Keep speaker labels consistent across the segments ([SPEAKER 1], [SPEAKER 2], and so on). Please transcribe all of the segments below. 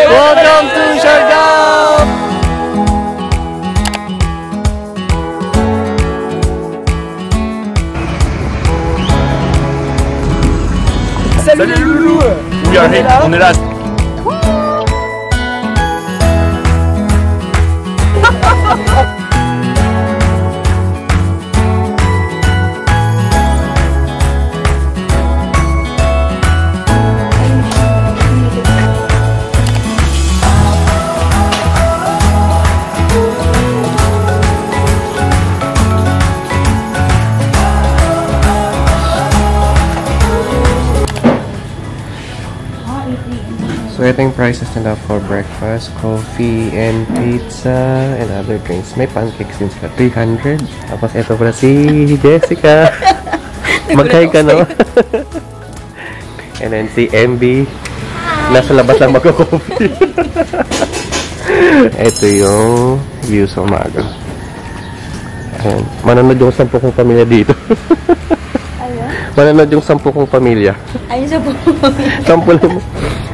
[SPEAKER 1] Welcome to Siargao!
[SPEAKER 2] Salut les loulous!
[SPEAKER 1] We are here, on est là. So ito yung prices nila for breakfast, coffee and pizza and other drinks. May pancakes din sila, 300. Tapos ito pala si Jessica. Mag-hi ka, no? And then si MB. Nasa labas lang mag-coffee. Ito yung view sa umaga. Ayan. Manonood yung 10 kong pamilya dito. Manonood yung 10 kong pamilya.
[SPEAKER 3] Ay, 10 kong pamilya.
[SPEAKER 1] 10 lang.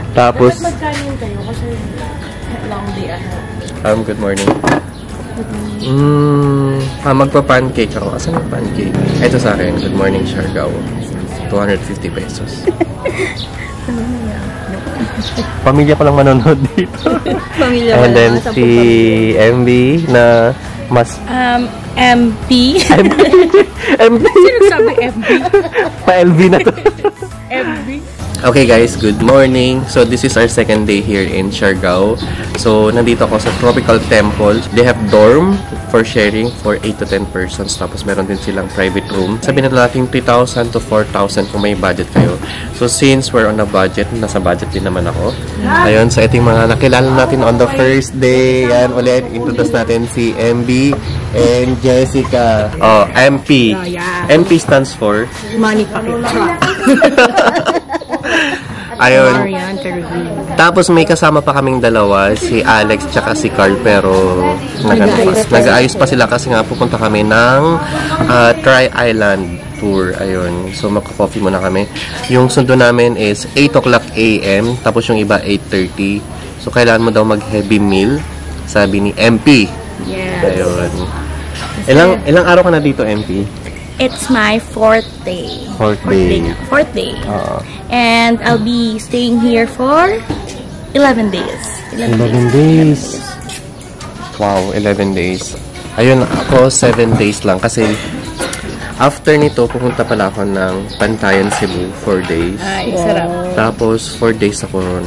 [SPEAKER 1] Tapos,
[SPEAKER 3] magkanin kayo kasi long day ahead.
[SPEAKER 1] good morning. Magpa-pancake ako. Asan yung pancake? Ito sa akin. Good morning, Siargao. 250 pesos. Pamilya pa lang manonood dito.
[SPEAKER 3] Pamilya
[SPEAKER 1] and then si MB na mas...
[SPEAKER 3] MP?
[SPEAKER 1] MB?
[SPEAKER 3] Sino sabi MB?
[SPEAKER 1] Pa-LB na to.
[SPEAKER 3] MB?
[SPEAKER 1] Okay guys, good morning. So this is our second day here in Siargao. So nandito ako sa Tropical Temple. They have dorm for sharing for 8 to 10 persons. Tapos meron din silang private room. Sabihin natin 3,000 to 4,000 kung may budget kayo. So since we're on a budget, nasa budget din naman ako. Ayun, so ito yung mga nakilala natin on the first day. Yan, ulit, introduce natin si MB and Jessica. Oh, MP. MP stands for?
[SPEAKER 3] Money pocket.
[SPEAKER 1] Ayun. Tapos may kasama pa kaming dalawa, si Alex tsaka si Carl, pero nag-aayos pa sila kasi nga pupunta kami ng Tri-Island tour. Ayun. So magka-coffee muna kami. Yung sundo namin is 8 o'clock AM, tapos yung iba 8:30. So kailangan mo daw mag-heavy meal, sabi ni MP.
[SPEAKER 3] Yes.
[SPEAKER 1] Ayun. Ilang araw ka na dito, MP?
[SPEAKER 3] It's my 4th day.
[SPEAKER 1] 4th day.
[SPEAKER 3] 4th day. And I'll be staying here for 11 days.
[SPEAKER 1] 11 days. Wow, 11 days. Ayun, ako 7 days lang kasi after nito, pupunta pala ako ng Pantayan, Cebu, 4 days.
[SPEAKER 3] Ay, sarap.
[SPEAKER 1] Tapos 4 days ako ron.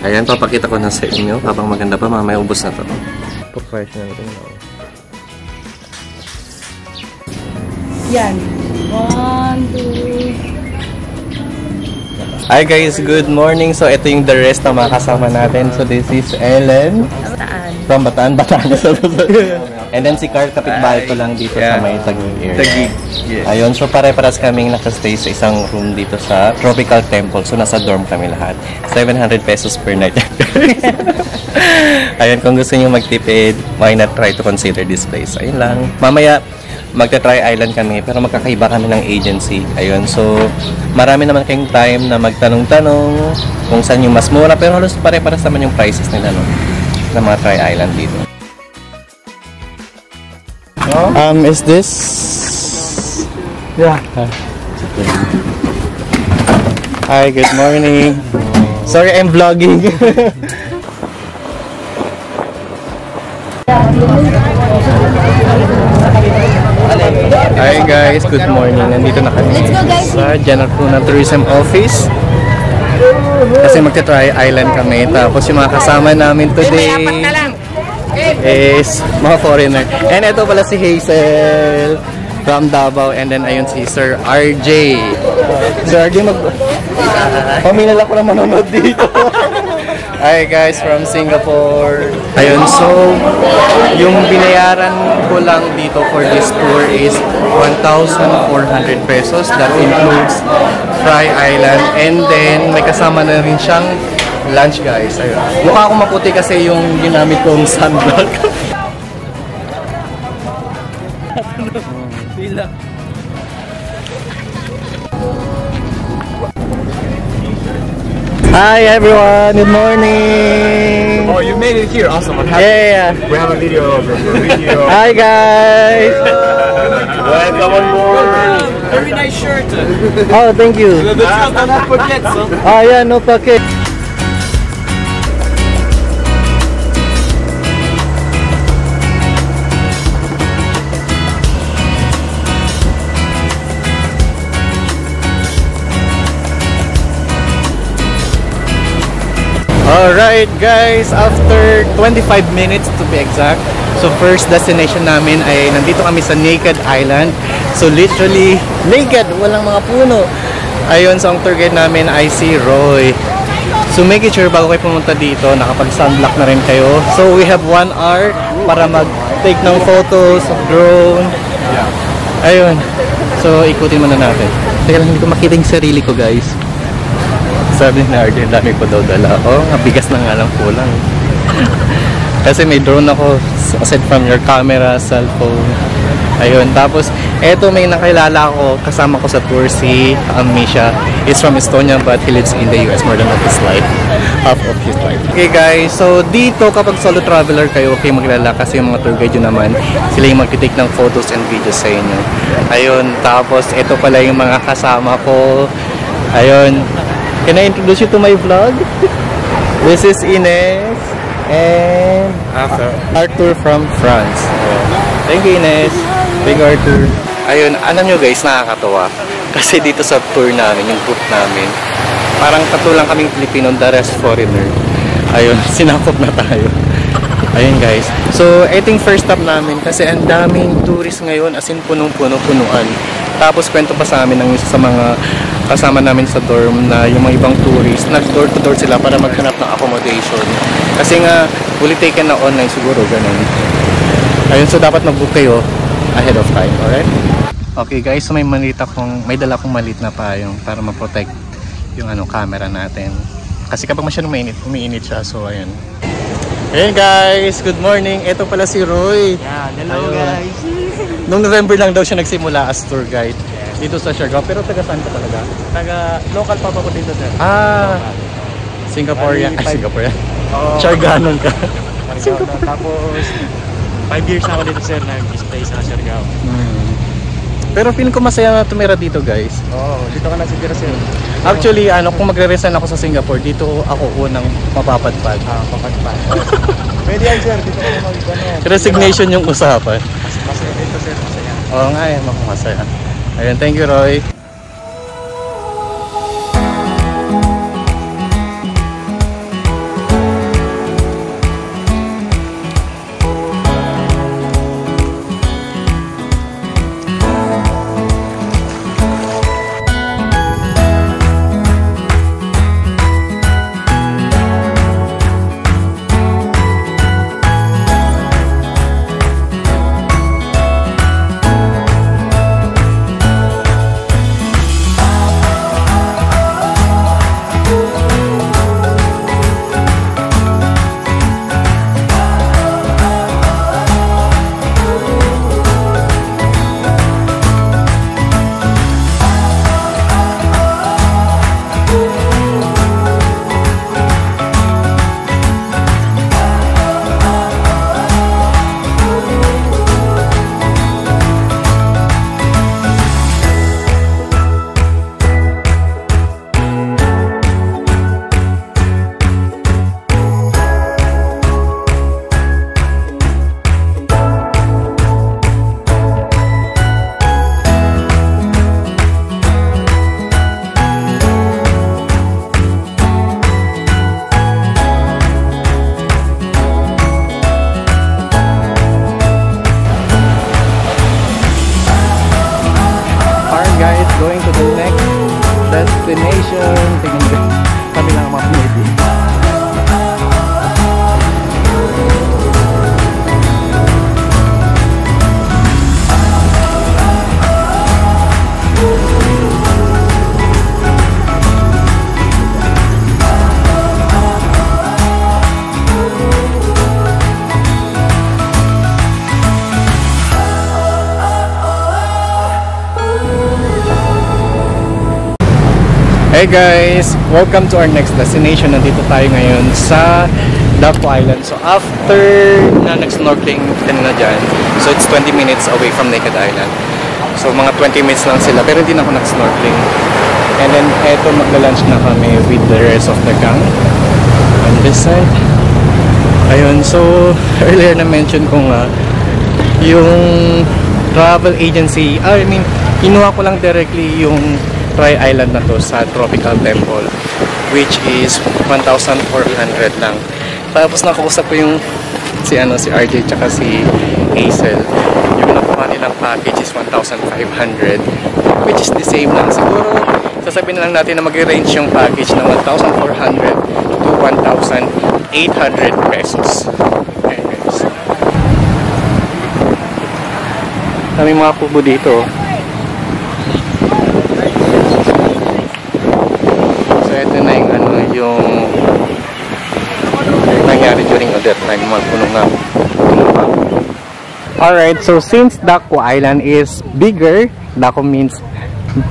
[SPEAKER 1] Ayan, papakita ko na sa inyo. Habang maganda pa, mamaya ubos na to. Professional rin ako.
[SPEAKER 3] Yan. 1, 2.
[SPEAKER 1] Hi guys, good morning. So, ito yung the rest na makasama natin. So, this is Ellen. From Bataan. And then si Carl, kapitbahay ko lang dito sa may Taguig area. Taguig. Yes. Ayun, so pare-paras kaming nakastay sa isang room dito sa Tropical Temple. So nasa dorm kami lahat. 700 pesos per night. Ayun, kung gusto niyo magtipid, why not try to consider this place? Ayun lang. Mamaya, magta-Tri-Island kami, pero magkakaiba kami ng agency. Ayun, so marami naman kayong time na magtanong-tanong kung saan yung mas mura, pero halos pare-paras naman yung prices nila, no? Ng mga Tri-Island dito. Is this? Yeah. Hi, good morning. Sorry, I'm vlogging. Hi guys, good morning. Nandito na kami sa General Luna Tourism Office. Kasi magta-Tri-Island kami. Tapos yung mga kasama namin today is mga foreigner. And ito pala si Hazel from Davao. And then ayun si Sir RJ. Sir RJ, pamilala ko na manonood dito. Hi guys from Singapore. Ayun, so yung binayaran ko lang dito for this tour is 1,400 pesos. That includes Fry Island and then may kasama na rin siyang lunch guys. Ayun. Mukha akong maputi kasi yung ginamit kong sunblock. Hi everyone, good morning.
[SPEAKER 2] Oh, you made it here. Awesome. I'm happy.
[SPEAKER 1] Yeah.
[SPEAKER 2] We have a video of the video.
[SPEAKER 1] Hi guys.
[SPEAKER 2] Welcome on board. Very nice shirt.
[SPEAKER 1] Oh, thank you.
[SPEAKER 2] Not forget, so.
[SPEAKER 1] Oh yeah, no pocket. Alright guys, after 25 minutes to be exact, so first destination namin ay nandito kami sa Naked Island. So literally naked, walang mga puno. Ayun, so ang tour guide namin ay si Roy. So make it sure bago kayo pumunta dito, nakapag-sunblock na rin kayo. So we have 1 hour para mag-take ng photos of drone. Ayun, so ikutin muna natin. Teka lang, hindi ko makita yung sarili ko guys. Sabi ni RJ, dami ko daw dala. Oh, bigas na nga lang kulang. Kasi may drone ako aside from your camera, cellphone. Ayun, tapos eto may nakilala ko, kasama ko sa tour si Misha. He's from Estonia but he lives in the US more than half of his life. Okay guys, so dito kapag solo traveler kayo, okay maglala kasi yung mga tour guide yun naman, sila yung mag-take ng photos and videos sa inyo. Ayun, tapos eto pala yung mga kasama ko. Ayun. Can I introduce you to my vlog? This is Ines and Arthur from France. Thank you Ines. Thank you Arthur. Ayun, alam nyo guys, nakakatawa. Kasi dito sa tour namin, yung group namin, parang tatlo lang kaming Filipino, the rest foreigner. Ayun, sinakop na tayo. Ayun guys. So, ito yung first stop namin kasi ang daming tourists ngayon, as in punong-puno-punuan. Tapos kwento pa sa amin ng isa sa mga kasama namin sa dorm na yung mga ibang tourists, nag-door to door sila para maghanap ng accommodation. Kasi nga, fully taken na online siguro, ganun. Ayun, so dapat mag-book kayo ahead of time, alright? Okay guys, so may dala akong maliit na payong para ma-protect yung camera natin. Kasi kapag masyadong umiinit siya, so ayun. Ayun guys, good morning. Ito pala si Roy.
[SPEAKER 2] Yeah, hello guys.
[SPEAKER 1] Noong November lang daw siya nagsimula as tour guide dito sa Siargao. Pero taga saan ka talaga?
[SPEAKER 2] Local pa ko dito, sir.
[SPEAKER 1] Singaporean. Singaporean.
[SPEAKER 2] Oh.
[SPEAKER 1] Siarganon ka.
[SPEAKER 2] Siargao. Tapos 5 years na ako dito, sir, nag-stay sa Siargao.
[SPEAKER 1] Pero feeling ko masaya na tumira dito guys.
[SPEAKER 2] Dito ka nagsitira, sir.
[SPEAKER 1] Actually, kung magre-resign ako sa Singapore, dito ako unang mapapadpad.
[SPEAKER 2] Papadpad. Pwede yan, sir. Dito ka mag-ano.
[SPEAKER 1] Resignation yung usapan.
[SPEAKER 2] Masaya dito, sir. Masaya.
[SPEAKER 1] Oo nga masaya. Ayun, thank you Roy.
[SPEAKER 4] Hey guys! Welcome to our next destination. Nandito tayo ngayon sa Daco Island. So after na nag-snorkeling kanina dyan, so it's 20 minutes away from Naked Island. So mga 20 minutes lang sila, pero hindi na ako nag-snorkeling. And then eto, magla-lunch na kami with the rest of the gang on this side. Ayun, so earlier na mention ko nga yung travel agency, kinuha ko lang directly yung Tri Island na to sa Tropical Temple, which is 1,400 lang. Tapos nakausap ko yung si RJ tsaka si Hazel. Yung nakuha nilang package is 1,500, which is the same lang. Siguro sasabihin na lang natin na mag-range yung package na 1,400 to 1,800 pesos. Kami mga kubo dito. So ito na yung nangyari during that time, puno pa. Alright, so since Daco Island is bigger, Daco means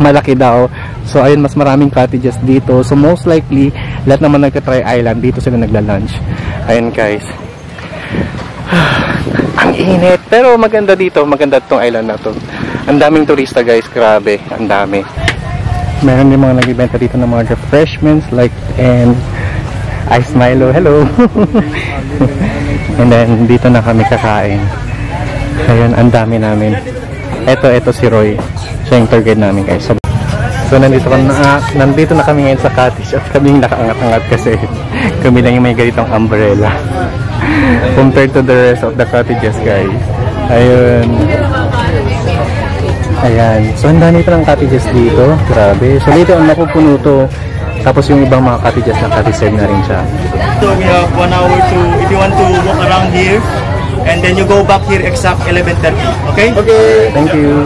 [SPEAKER 4] malaki daw. So ayun, mas maraming cottages dito. So most likely, lahat naman nagka-Tri Island, dito sila nagla-lunch. Ayun guys. Ang init, pero maganda dito, maganda tong island na to. Ang daming turista guys, grabe, ang dami. Meron din mga nagbibenta dito ng mga refreshments like Ice Milo, hello. And then dito na kami kakain. Ayun, ang dami namin. Ito si Roy, siya yung tour guide namin guys. So nandito na kami ngayon sa cottage at kaming nakaangat-angat kasi kami lang yung may ganitong umbrella compared to the rest of the cottages guys. Ayun. Ayan. So ang dami pa ng cottages dito. Grabe. So dito ang napupuno to. Tapos yung ibang mga cottages na cottage na rin siya.
[SPEAKER 2] So we have 1 hour to, if you want to walk around here, and then you go back here exact 11:30. Okay?
[SPEAKER 4] Okay. Thank you.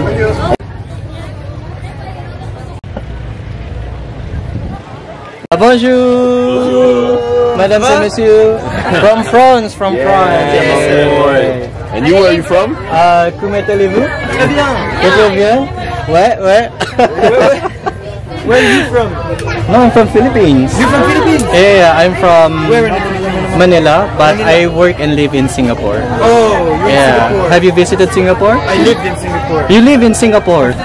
[SPEAKER 4] Bonjour, Madame et Monsieur, from France,
[SPEAKER 5] Yes. And you, where are you from?
[SPEAKER 4] Comment allez-vous?
[SPEAKER 2] Très bien.
[SPEAKER 4] Très bien. Ouais.
[SPEAKER 2] Where are you from?
[SPEAKER 4] No, I'm from Philippines.
[SPEAKER 2] You're from Philippines?
[SPEAKER 4] Yeah, I'm from
[SPEAKER 2] Where?
[SPEAKER 4] Manila, but I work and live in Singapore.
[SPEAKER 2] Oh, you're in Singapore.
[SPEAKER 4] Have you visited Singapore?
[SPEAKER 2] I lived in Singapore.
[SPEAKER 4] You live in Singapore.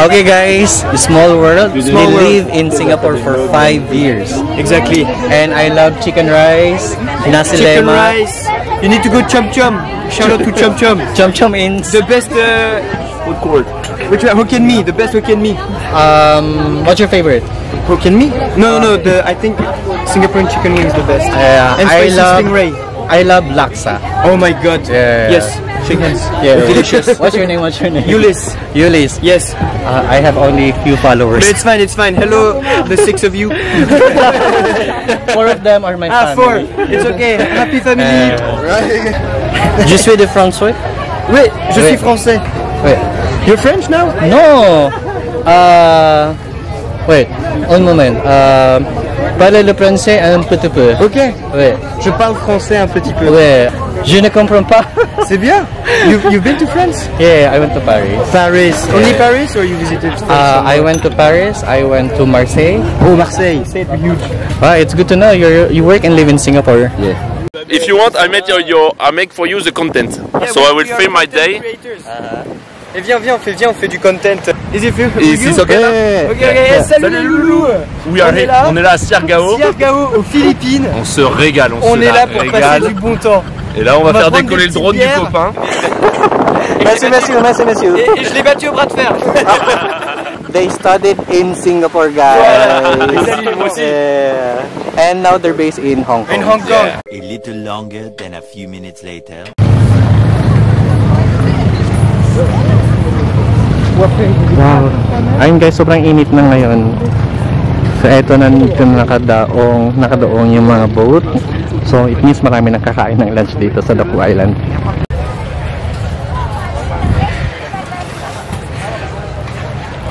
[SPEAKER 4] Okay guys, small world. We live in Singapore for 5 years.
[SPEAKER 2] Exactly.
[SPEAKER 4] And I love chicken rice, nasi
[SPEAKER 2] Chicken
[SPEAKER 4] lemak.
[SPEAKER 2] rice. You need to go Chum Chum. Shout out to Chum Chum.
[SPEAKER 4] Chum Chum in
[SPEAKER 2] The best
[SPEAKER 5] Food court.
[SPEAKER 2] which one? Hokkien mee. The best Hokkien mee.
[SPEAKER 4] what's your favorite?
[SPEAKER 2] Hokkien mee? No. I think Singaporean chicken wing is the best. And
[SPEAKER 4] I
[SPEAKER 2] spicy
[SPEAKER 4] love
[SPEAKER 2] stingray.
[SPEAKER 4] I love laksa.
[SPEAKER 2] Oh my god.
[SPEAKER 4] Yeah.
[SPEAKER 2] Yes. Chickens.
[SPEAKER 4] Yeah.
[SPEAKER 2] Delicious.
[SPEAKER 4] What's your name?
[SPEAKER 2] Ulyss.
[SPEAKER 4] Ulyss.
[SPEAKER 2] Yes.
[SPEAKER 4] I have only few followers.
[SPEAKER 2] But it's fine. Hello, the 6 of you.
[SPEAKER 4] 4 of them are my family.
[SPEAKER 2] 4. It's okay. Happy family.
[SPEAKER 4] Je suis de François.
[SPEAKER 2] Oui, je
[SPEAKER 4] Oui.
[SPEAKER 2] suis français.
[SPEAKER 4] Wait.
[SPEAKER 2] You're French now?
[SPEAKER 4] No. Wait. Un moment. Parle le français un petit peu.
[SPEAKER 2] Ok.
[SPEAKER 4] Oui.
[SPEAKER 2] Je parle français un petit peu.
[SPEAKER 4] Oui. Je ne comprends pas.
[SPEAKER 2] C'est bien. You've been to France?
[SPEAKER 4] Yeah, I went to Paris.
[SPEAKER 2] Paris. Only Paris, or you visited?
[SPEAKER 4] I went to Paris. I went to Marseille.
[SPEAKER 2] Oh, Marseille. C'est huge.
[SPEAKER 4] Wow, it's good to know you work and live in Singapore. Yeah.
[SPEAKER 5] If you want, I make for you the content. So I will film my day.
[SPEAKER 2] Et viens, on fait du content. Is it for
[SPEAKER 5] Is
[SPEAKER 2] you?
[SPEAKER 5] this okay?
[SPEAKER 2] Ok, salut les loulous.
[SPEAKER 5] On est là à Siargao.
[SPEAKER 2] Siargao, aux Philippines.
[SPEAKER 5] On se régale,
[SPEAKER 2] On est là pour passer du bon temps.
[SPEAKER 5] Et là, on va faire
[SPEAKER 2] prendre
[SPEAKER 5] décoller
[SPEAKER 2] des
[SPEAKER 5] le drone du
[SPEAKER 2] petites
[SPEAKER 5] copain.
[SPEAKER 4] Merci.
[SPEAKER 2] Et je l'ai battu au bras de fer.
[SPEAKER 4] They studied in Singapore, guys.
[SPEAKER 2] Salut, moi aussi.
[SPEAKER 4] And now they're based in Hong Kong.
[SPEAKER 2] In Hong Kong.
[SPEAKER 6] A little longer than a few minutes later.
[SPEAKER 4] Wow. Ayun guys, sobrang init na ngayon. So eto nandito nakadoong yung mga boat. So it means marami nang kakain ng lunch dito sa Daco Island.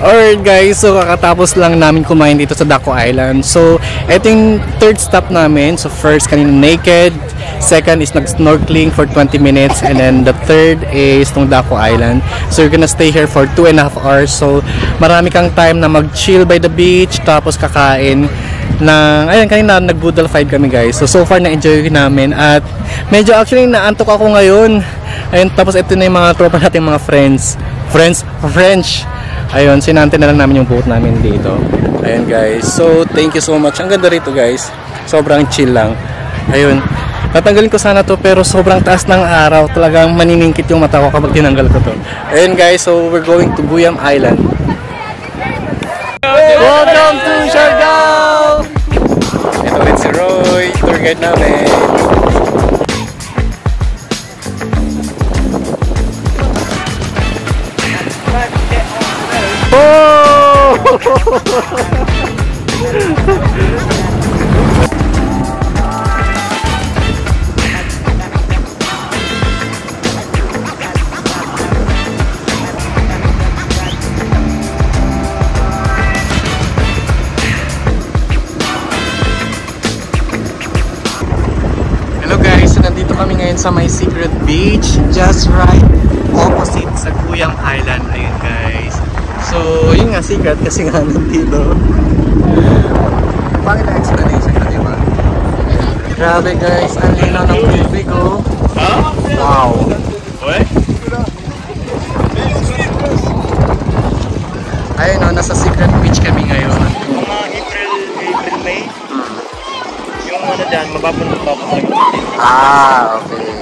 [SPEAKER 4] Alright guys, so kakatapos lang namin kumain dito sa Daco Island. So eto yung third stop namin. So first kanina Naked, Second is nag-snorkeling for 20 minutes. And then the third is tong Daco Island. So you're gonna stay here for 2.5 hours. So marami kang time na mag-chill by the beach, tapos kakain ng, ayun, kanina nag-boodle fight kami guys. So far na-enjoy namin at medyo actually naantok ako ngayon. Ayun, tapos ito na yung mga tropa natin, mga French. Ayun, sinante na lang namin yung boat namin dito. Ayun guys, so thank you so much. Ang ganda rito guys, sobrang chill lang. Ayun, tatanggalin ko sana to pero sobrang taas ng araw. Talagang maniningkit yung mata ko kapag tinanggal ko to. Ayun guys, so we're going to Buyam Island. Welcome to Siargao! Ito rin si Roy, tour guide namin. Oh! Hello guys, so nandito kami ngayon sa may secret beach, just right opposite sa Buyam Island. Ayun guys. So, yun nga secret kasi nga nandito. Bakit ang explanation na, diba? Grabe guys, ang linaw ng tubig oh. Wow. Ayun oh, nasa secret beach kami ngayon.
[SPEAKER 2] Mga April, May. Yung ano dyan, mapapunod
[SPEAKER 4] Okay.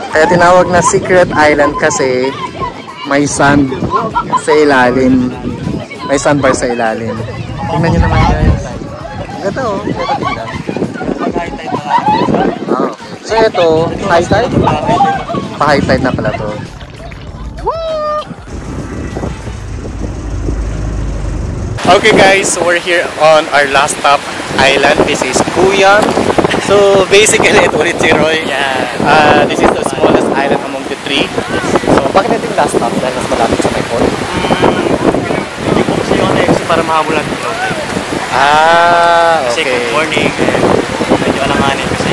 [SPEAKER 4] Kaya tinawag na secret island kasi may sand sa ilalim. May sandbar sa ilalim. Tingnan nyo naman guys. Ganda oh. Ganda tingnan. Oh. So ito, high tide? Pa-high tide na pala to. Okay guys, so we're here on our last stop island. This is Buyam. So basically ito ulit si Roy. Yeah. This is the smallest island among the three. So bakit ito yung last stop? Dahil mas malapit sa may port?
[SPEAKER 2] Hindi po kasi yung kasi para mahabol natin ito.
[SPEAKER 4] Okay.
[SPEAKER 2] Kasi good morning. Medyo alanganin kasi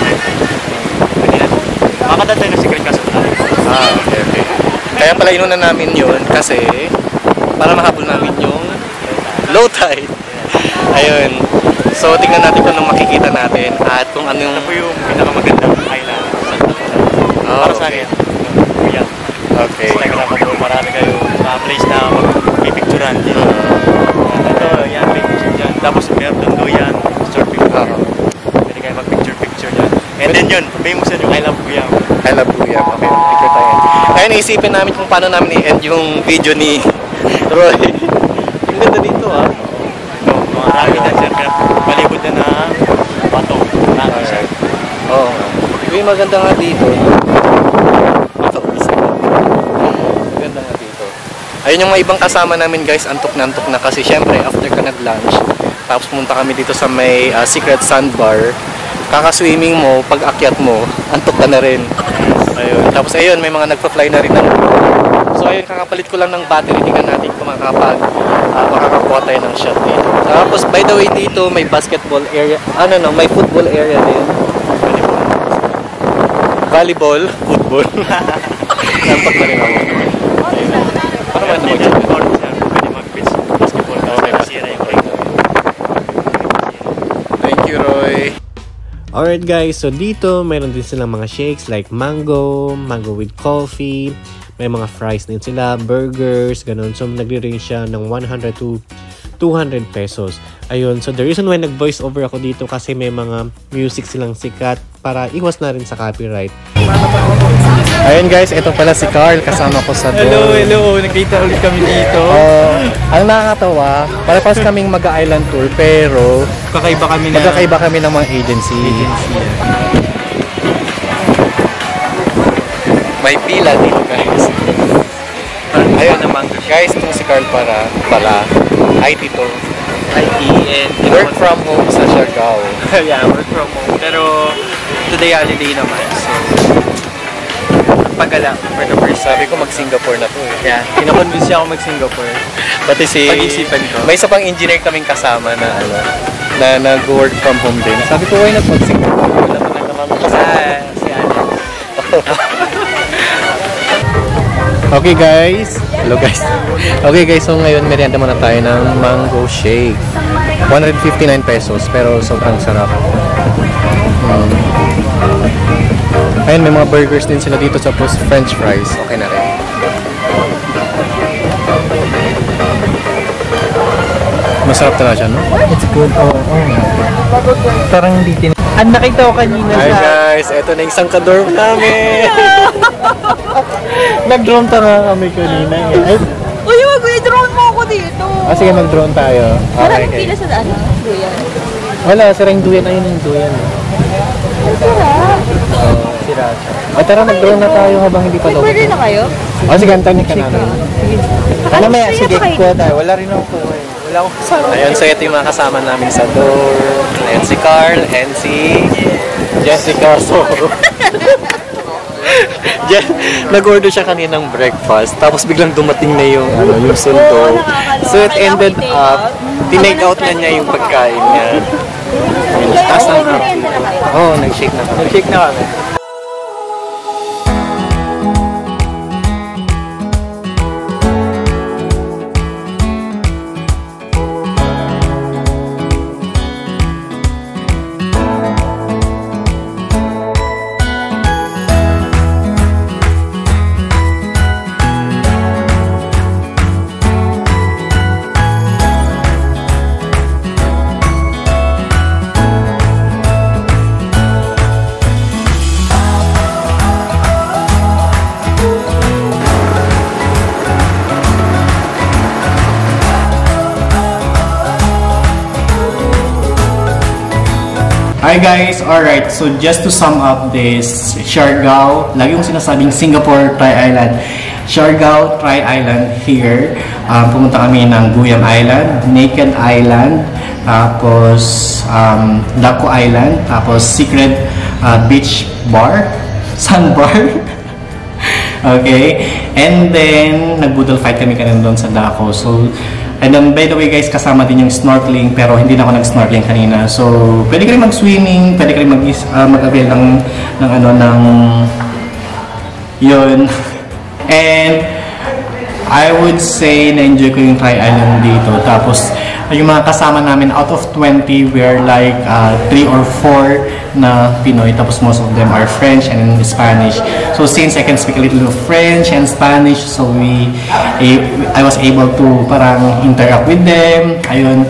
[SPEAKER 2] makakadantay na secret kaso tayo.
[SPEAKER 4] Okay. Kaya pala inunan namin yun kasi para mahabol namin yung low tide. Ayun. So tingnan natin kung anong makikita natin at kung ano yung...
[SPEAKER 2] Ito po yung pinakamagandang island sa para sa akin. Buyam.
[SPEAKER 4] Okay.
[SPEAKER 2] Kasi nagkakapa po marami kayo place na mag-pipicturan dito. Ito, yan, picture dyan. Tapos meron doon do yan, surfing. Pwede kayo mag-picture dyan. And then yun, famous yun yung I Love Buyam.
[SPEAKER 4] I Love Buyam. Okay, picture tayo. Kaya naisipin namin kung paano namin i-end yung video ni Roy. Ang ganda dito ah.
[SPEAKER 2] Marami na siya, palibot na na bato. Marami siya.
[SPEAKER 4] Oo. Yung maganda nga dito. Maganda nga dito. Ayun yung mga ibang kasama namin guys, antok na kasi syempre after ka nag-lunch, tapos pumunta kami dito sa may secret sandbar. Kaka-swimming mo, pag akyat mo, antok ka na rin. Ayun. Tapos ayun, may mga nagpa-fly na rin ng so ayun, kakapalit ko lang ng battery. Tingnan natin kung makakakuha tayo ng shot dito. Tapos by the way dito may basketball area. May football area din. Volleyball, football. Nampak na rin ako. Paano ba ito mag-basketball?
[SPEAKER 2] Pwede mag-pitch basketball. Okay, masira yung break.
[SPEAKER 4] Thank you, Roy.
[SPEAKER 7] Alright guys, so dito mayroon din silang mga shakes like mango with coffee. May mga fries din sila, burgers, ganun. So, nagre-range siya ng 100 to 200 pesos. Ayun. So, the reason why nag-voice over ako dito kasi may mga music silang sikat para iwas na rin sa copyright.
[SPEAKER 4] Ayun guys, ito pala si Carl. Kasama ko sa doon.
[SPEAKER 2] Hello. Nagkita ulit kami dito.
[SPEAKER 4] Ang nakakatawa, para-pas kaming mag-island tour pero magkakaiba kami ng mga agency. May pila dito guys. Ayun naman guys, itong si Carl pala IT to.
[SPEAKER 2] IT and
[SPEAKER 4] work from home sa Siargao.
[SPEAKER 2] Yeah, work from home. Pero today holiday naman. So pagala for the first time.
[SPEAKER 4] Sabi ko mag-Singapore na to eh.
[SPEAKER 2] Yeah, kinakonvince siya ako mag-Singapore.
[SPEAKER 4] Pati
[SPEAKER 2] Pag-isipan ko.
[SPEAKER 4] May isa pang engineer kaming kasama na nag-work from home din. Sabi ko why not mag-Singapore? Mami ko si Okay guys. Hello guys. Okay guys, so ngayon merienda muna tayo ng mango shake. 159 pesos pero sobrang sarap. Ayun, may mga burgers din sila dito tapos french fries. Okay na rin. Masarap talaga siya, no?
[SPEAKER 7] It's good. Parang hindi nakita ko kanina
[SPEAKER 4] Hi guys, eto na isang ka-dorm namin. Nag-drone talaga kami kanina.
[SPEAKER 3] Uy, mag-drone mo ako dito.
[SPEAKER 4] Sige, mag-drone tayo.
[SPEAKER 3] Maraming pila sa daan. Duyan.
[SPEAKER 4] Wala, sirang duyan. Ayun yung duyan. Sira siya. Tara, mag-drone na tayo habang hindi pa daw.
[SPEAKER 3] Pwede na kayo?
[SPEAKER 4] Sige, antayin ka namin.
[SPEAKER 3] Ano may sige
[SPEAKER 7] kuha tayo. Wala rin ako kuha. Wala akong kasama.
[SPEAKER 4] Ayun, so ito yung mga kasama namin sa dorm. Ayun si Carl and si Jessica. So, nag-order siya kaninang breakfast. Tapos biglang dumating na yung, yung sundo. So it ended up, tinake out na niya yung pagkain niya. Tapos nag-shake na kami.
[SPEAKER 7] Nag-shake na kami.
[SPEAKER 4] Hi guys, alright, so just to sum up this Siargao, lagi kong sinasabing Singapore Tri-Island, Siargao Tri-Island here. Pumunta kami ng Guyam Island, Naked Island, tapos Daco Island, tapos Secret Beach Bar, Sandbar. Okay, and then nagbudol fight kami kanina doon sa Daco. So, and then, by the way guys, kasama din yung snorkeling, pero hindi na ako nag-snorkeling kanina. So, pwede ka rin mag-swimming, pwede ka rin mag-avail ng yun. And, I would say, na-enjoy ko yung Tri-Island dito. Tapos, yung mga kasama namin, out of 20, we're like 3 or 4 na Pinoy. Tapos, most of them are French and Spanish. So, since I can speak a little of French and Spanish, so I was able to parang interact with them. Ayun,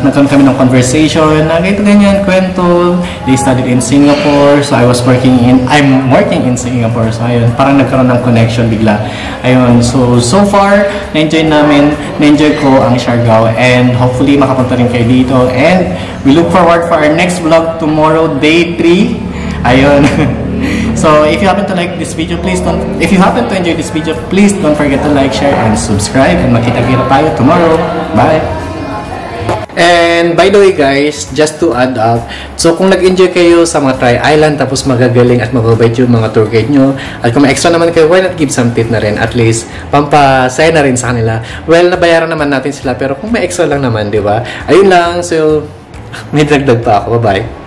[SPEAKER 4] nagkaroon kami ng conversation na ganyan, kwento. They studied in Singapore, so I'm working in Singapore. So ayun, parang nagkaroon ng connection bigla. Ayun, so far, na-enjoy ko ang Siargao, and hopefully makapunta rin kayo dito. And we look forward for our next vlog tomorrow, day 3. Ayun. So if you happen to like this video, if you happen to enjoy this video, please don't forget to like, share, and subscribe. And makita-kita tayo tomorrow. Bye! And by the way guys, just to add up, so kung nag-enjoy kayo sa mga Tri-Island, tapos magagaling at mababait yung mga tour guide nyo, at kung may extra naman kayo, why not give some tip na rin, at least pampasaya na rin sa kanila. Well, nabayaran naman natin sila, pero kung may extra lang naman, di ba? Ayun lang, so may dagdag pa ako. Bye-bye!